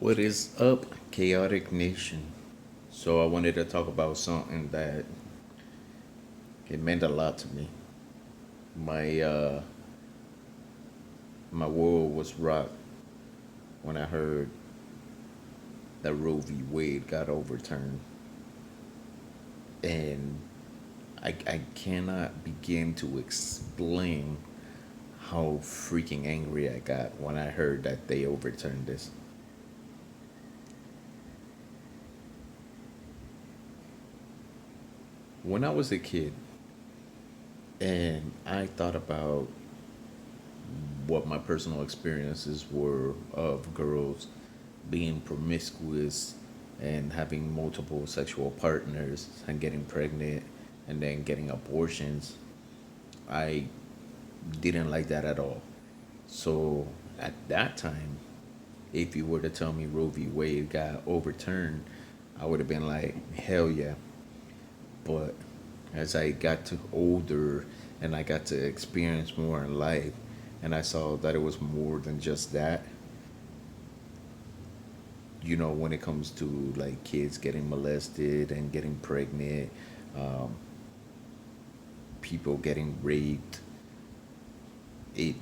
What is up, chaotic nation? So I wanted to talk about something that it meant a lot to me. My world was rocked when I heard that Roe v. Wade got overturned, and I cannot begin to explain how freaking angry I got when I heard that they overturned this. When I was a kid, and I thought about what my personal experiences were of girls being promiscuous and having multiple sexual partners and getting pregnant and then getting abortions, I didn't like that at all. So at that time, if you were to tell me Roe v. Wade got overturned, I would have been like, hell yeah. But as I got to older and I got to experience more in life, and I saw that it was more than just that, when it comes to like kids getting molested and getting pregnant, um, people getting raped, it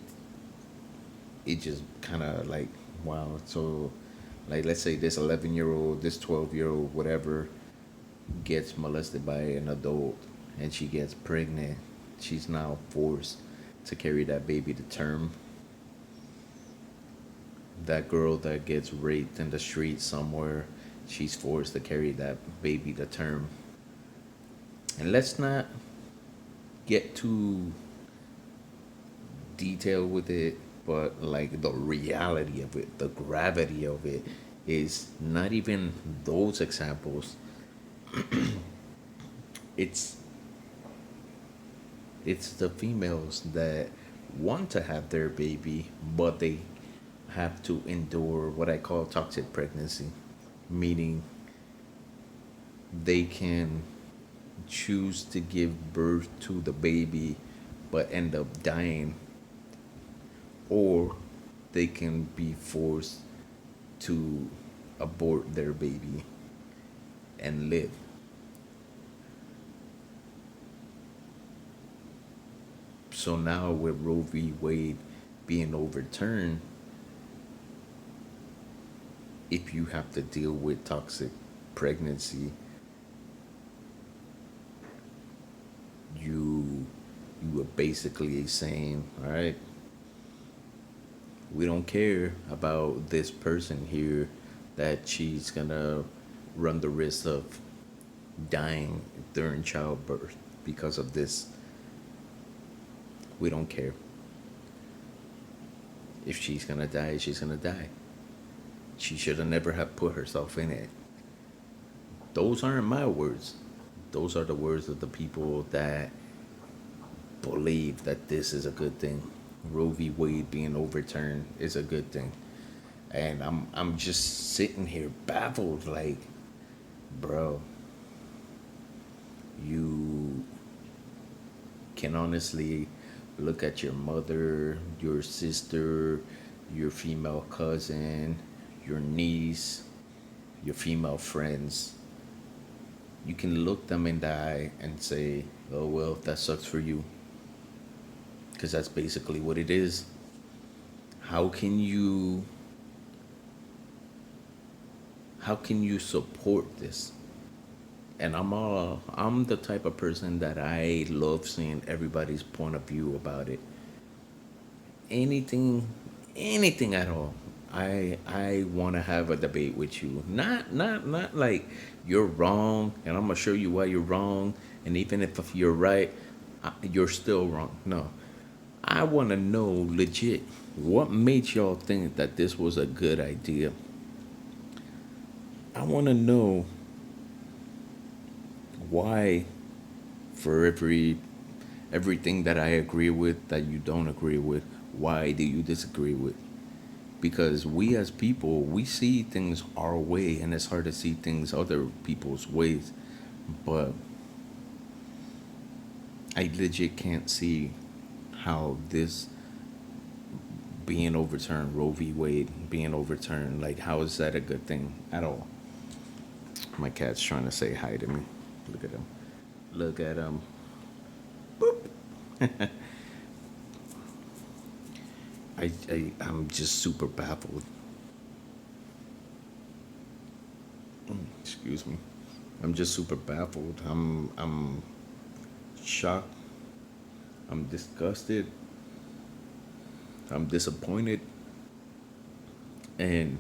it just kind of like, wow. So like, let's say this 11-year old, this 12-year old, whatever, gets molested by an adult and she gets pregnant, she's now forced to carry that baby to term. That girl that gets raped in the street somewhere, she's forced to carry that baby to term. And let's not get too detailed with it, but like the reality of it, the gravity of it is not even those examples. It's it's the females that want to have their baby, but they have to endure what I call toxic pregnancy, meaning they can choose to give birth to the baby but end up dying, or they can be forced to abort their baby and live. So now with Roe v. Wade being overturned, if you have to deal with toxic pregnancy, you you are basically saying, all right, we don't care about this person here that she's gonna run the risk of dying during childbirth because of this. We don't care. If she's gonna die, she's gonna die. She should have never have put herself in it. Those aren't my words. Those are the words of the people that believe that this is a good thing. Roe v. Wade being overturned is a good thing. And I'm just sitting here baffled like, bro, you can honestly look at your mother, your sister, your female cousin, your niece, your female friends. You can look them in the eye and say, oh, well, that sucks for you. Because that's basically what it is. How can you how can you support this? And I'm the type of person that I love seeing everybody's point of view about it. Anything anything at all. I want to have a debate with you. Not like you're wrong and I'm going to show you why you're wrong, and even if you're right, you're still wrong. No. I want to know legit what made y'all think that this was a good idea. I want to know why, for everything that I agree with that you don't agree with, why do you disagree with? Because we as people, we see things our way and it's hard to see things other people's ways. But I legit can't see how being overturned, Roe v. Wade being overturned. Like, how is that a good thing at all? My cat's trying to say hi to me. Look at him. Look at him. I'm just super baffled. Excuse me. I'm just super baffled. I'm shocked. I'm disgusted. I'm disappointed. And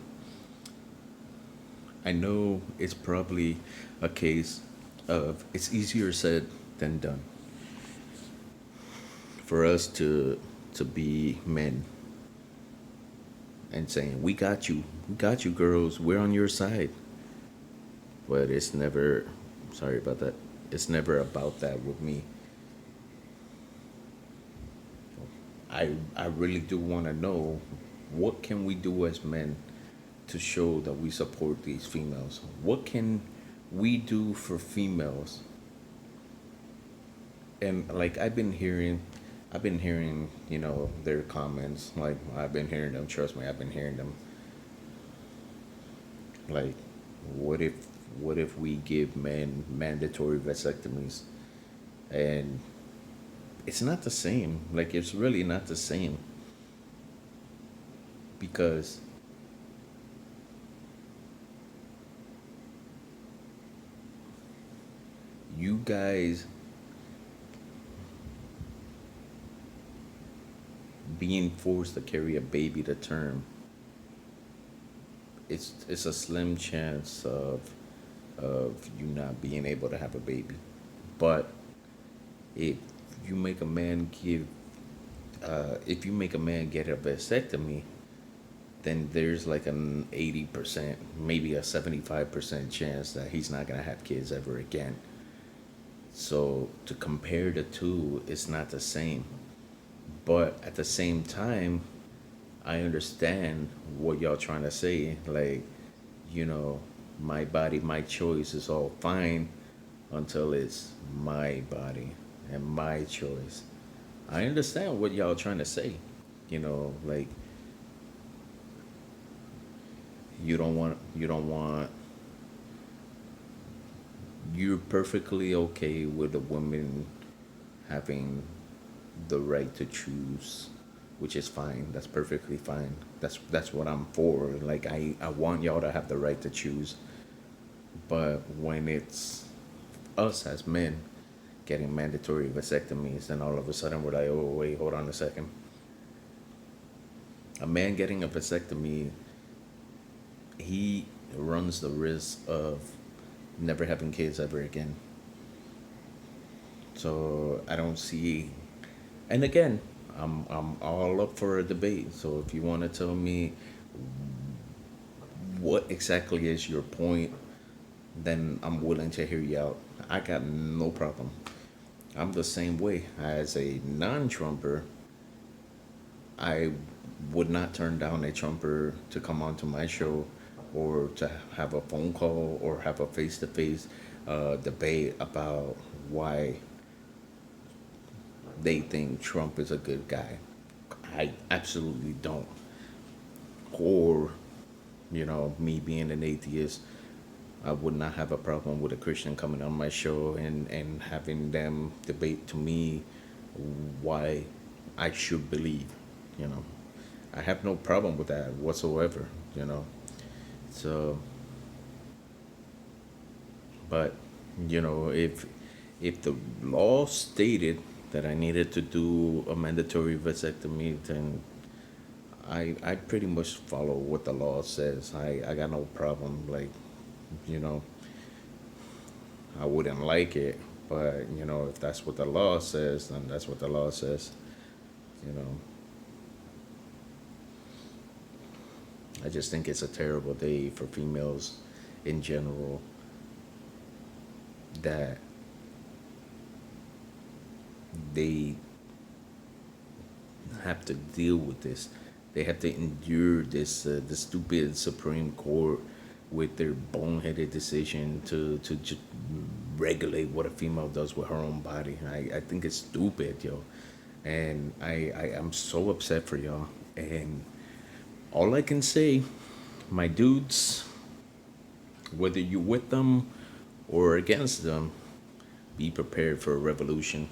I know it's probably a case of it's easier said than done for us to be men and saying, we got you, girls, we're on your side." But it's never, sorry about that, it's never about that with me. I really do want to know, what can we do as men to show that we support these females? What can we do for females? And like, I've been hearing, their comments. Like, I've been hearing them. Trust me, I've been hearing them. Like, what if what if we give men mandatory vasectomies? And it's not the same. Like, it's really not the same, because you guys being forced to carry a baby to term, it's a slim chance of you not being able to have a baby. But if you make a man give if you make a man get a vasectomy, then there's like an 80%, maybe a 75% chance that he's not gonna have kids ever again. So to compare the two, it's not the same. But at the same time, I understand what y'all trying to say. Like, you know, my body, my choice is all fine until it's my body and my choice. I understand what y'all trying to say. Like, you don't want, you're perfectly okay with a woman having the right to choose, which is fine. That's perfectly fine. That's what I'm for. Like, I want y'all to have the right to choose. But when it's us as men getting mandatory vasectomies, then all of a sudden we're like, oh wait, hold on a second. A man getting a vasectomy, he runs the risk of never having kids ever again. So I don't see. And again, I'm all up for a debate. So if you want to tell me what exactly is your point, then I'm willing to hear you out. I got no problem. I'm the same way. As a non-Trumper, I would not turn down a Trumper to come onto my show, or to have a phone call, or have a face-to-face debate about why they think Trump is a good guy. I absolutely don't. Or, me being an atheist, I would not have a problem with a Christian coming on my show and having them debate to me why I should believe. You know, I have no problem with that whatsoever. So, but if the law stated that I needed to do a mandatory vasectomy, then I pretty much follow what the law says. I got no problem. Like, you know, I wouldn't like it, but if that's what the law says, then that's what the law says. You know, I just think it's a terrible day for females in general, that they have to deal with this. They have to endure this, the stupid Supreme Court with their boneheaded decision to regulate what a female does with her own body. I think it's stupid, yo. And I am so upset for y'all. And all I can say, my dudes, whether you're with them or against them, be prepared for a revolution.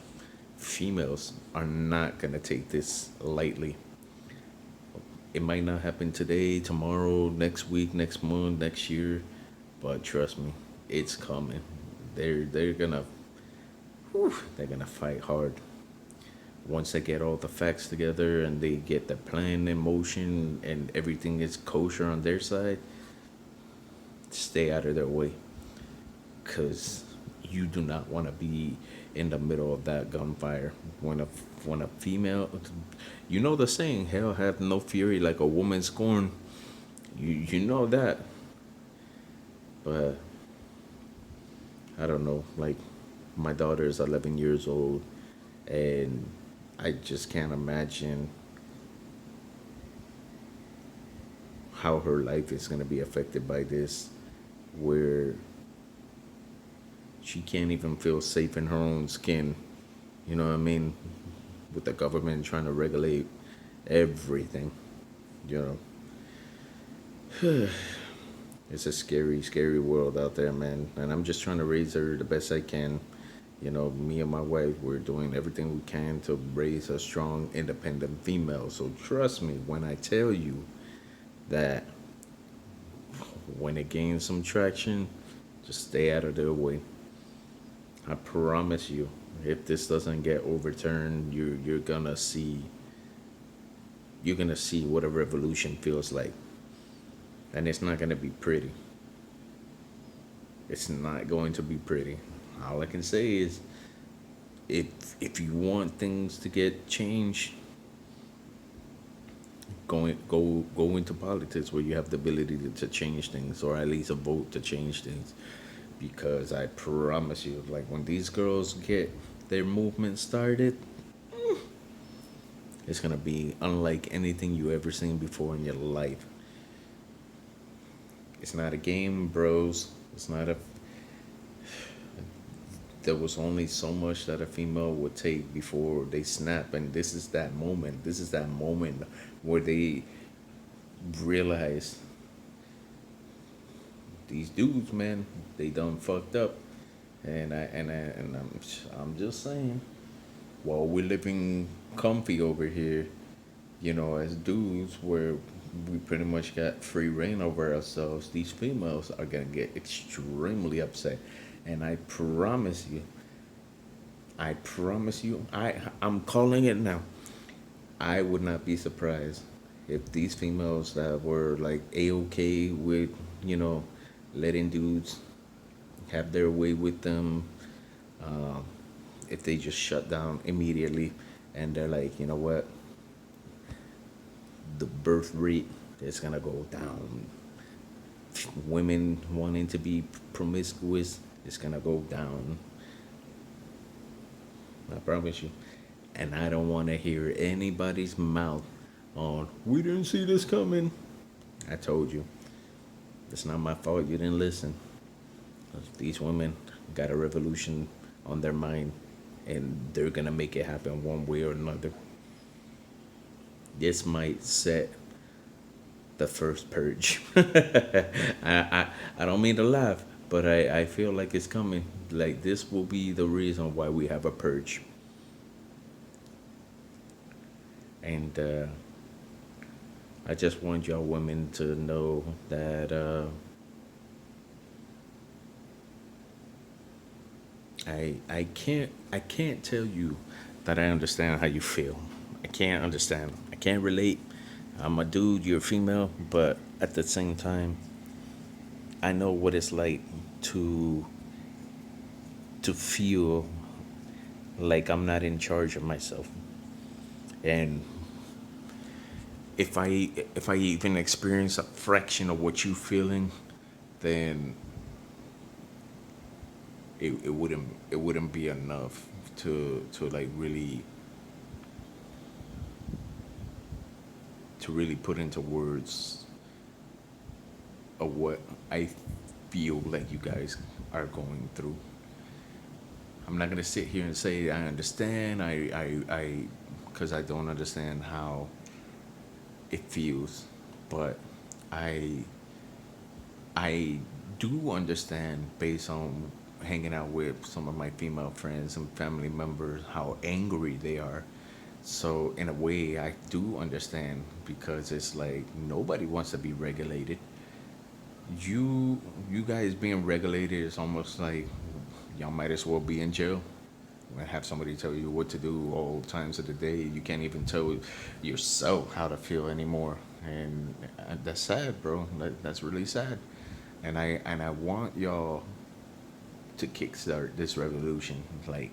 Females are not going to take this lightly. It might not happen today, tomorrow, next week, next month, next year, but trust me, it's coming. They're gonna they're gonna fight hard. Once they get all the facts together and they get the plan in motion and everything is kosher on their side, stay out of their way. Because you do not want to be in the middle of that gunfire. When a female, you know the saying, hell have no fury like a woman scorned. You know that, but I don't know. Like my daughter is 11 years old, and I just can't imagine how her life is gonna be affected by this, where she can't even feel safe in her own skin. You know what I mean? With the government trying to regulate everything, you know. It's a scary, scary world out there, man. And I'm just trying to raise her the best I can. You know, me and my wife, we're doing everything we can to raise a strong, independent female. So trust me when I tell you that when it gains some traction, just stay out of their way. I promise you, if this doesn't get overturned, you're gonna see what a revolution feels like, and it's not gonna be pretty. It's not going to be pretty. All I can say is, if you want things to get changed, go into politics where you have the ability to change things, or at least a vote to change things. Because I promise you, like when these girls get their movement started, it's gonna be unlike anything you ever seen before in your life. It's not a game, bros. It's not a. There was only so much that a female would take before they snap, and this is that moment. This is that moment where they realize these dudes, man, they done fucked up, and I'm just saying, while we're living comfy over here, as dudes, where we pretty much got free reign over ourselves, these females are gonna get extremely upset, and I promise you, I'm calling it now. I would not be surprised if these females that were like a okay with, you know, letting dudes have their way with them, um, if they just shut down immediately and they're like, you know what, the birth rate is gonna go down. Women wanting to be promiscuous is gonna go down. I promise you. And I don't want to hear anybody's mouth on, we didn't see this coming. I told you. It's not my fault you didn't listen. These women got a revolution on their mind, and they're going to make it happen one way or another. This might set the first purge. I don't mean to laugh, but I feel like it's coming. Like, this will be the reason why we have a purge. And I just want y'all women to know that I can't tell you that I understand how you feel. I can't understand. I can't relate. I'm a dude, you're a female, but at the same time, I know what it's like to feel like I'm not in charge of myself. And if I even experience a fraction of what you feeling, then it wouldn't be enough to like really put into words of what I feel like you guys are going through. I'm not gonna sit here and say I understand. Because I don't understand how it feels. But I I do understand, based on hanging out with some of my female friends and family members, how angry they are. So in a way, I do understand, because it's like nobody wants to be regulated. You guys being regulated is almost like y'all might as well be in jail and have somebody tell you what to do all times of the day. You can't even tell yourself how to feel anymore, and that's sad, bro. That's really sad. And I want y'all to kickstart this revolution. Like,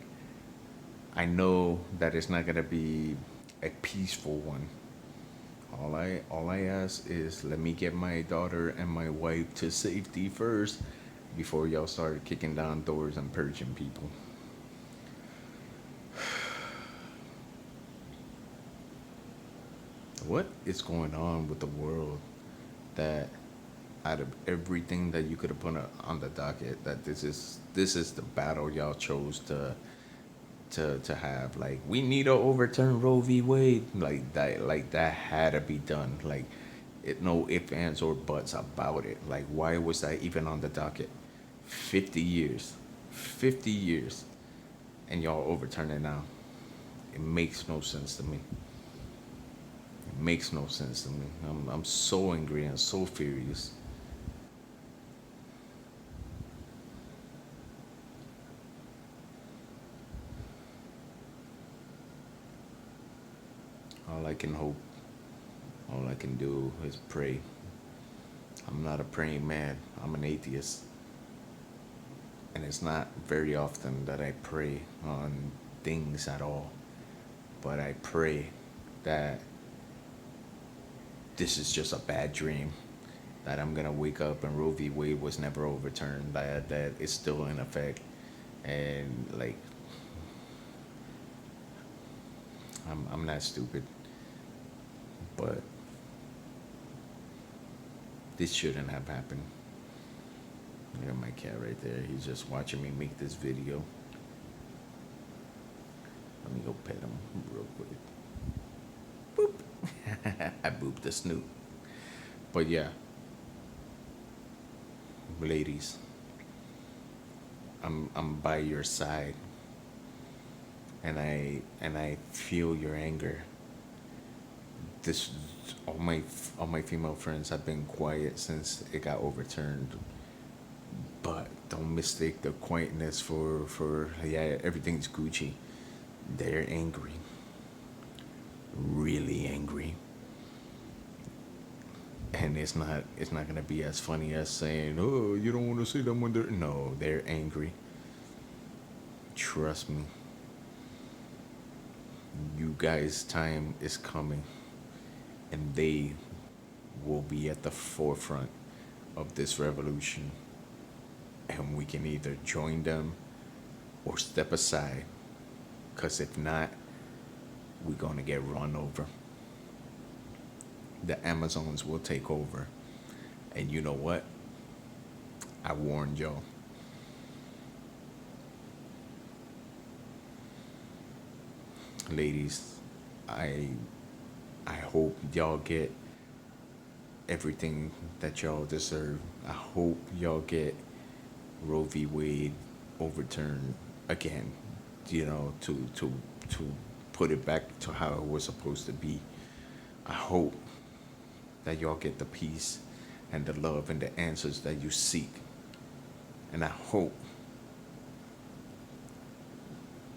I know that it's not gonna be a peaceful one. All I ask is, let me get my daughter and my wife to safety first before y'all start kicking down doors and purging people. What is going on with the world, that out of everything that you could have put on the docket, that this is the battle y'all chose to have? Like, we need to overturn Roe v. Wade. Like that had to be done. Like, no ifs, ands, or buts about it. Like, why was that even on the docket? 50 years, 50 years, and y'all overturn it now. It makes no sense to me. It makes no sense to me. I'm so angry and so furious. All I can hope, all I can do is pray. I'm not a praying man. I'm an atheist. And it's not very often that I pray on things at all. But I pray that this is just a bad dream. That I'm gonna wake up and Roe v. Wade was never overturned. That it's still in effect. And like, I'm not stupid. But this shouldn't have happened. Look at my cat right there. He's just watching me make this video. Let me go pet him real quick. Boop. I booped the snoot. But yeah, ladies, I'm by your side, and I feel your anger. This all my female friends have been quiet since it got overturned. But don't mistake the quietness for yeah, everything's Gucci. They're angry, really angry. And it's not gonna be as funny as saying, oh, you don't want to see them when they're, no, they're angry. Trust me, you guys' time is coming, and they will be at the forefront of this revolution. And we can either join them or step aside, because if not, we're going to get run over. The Amazons will take over. And you know what? I warned y'all. Ladies, I I hope y'all get everything that y'all deserve. I hope y'all get Roe v. Wade overturned again. To put it back to how it was supposed to be. I hope that y'all get the peace and the love and the answers that you seek. And I hope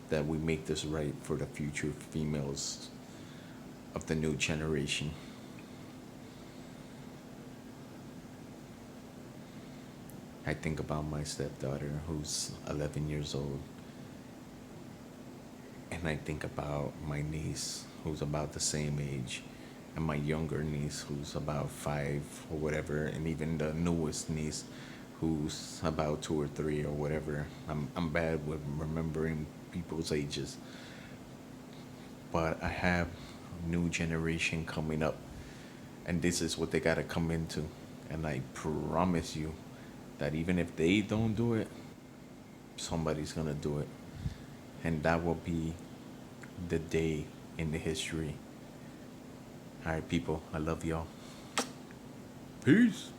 that we make this right for the future females of the new generation. I think about my stepdaughter, who's 11 years old, and I think about my niece, who's about the same age, and my younger niece, who's about 5 or whatever, and even the newest niece, who's about 2 or 3 or whatever. I'm bad with remembering people's ages, but I have new generation coming up, and this is what they gotta come into. And I promise you that even if they don't do it, somebody's gonna do it, and that will be the day in the history All right, people. I love y'all. Peace.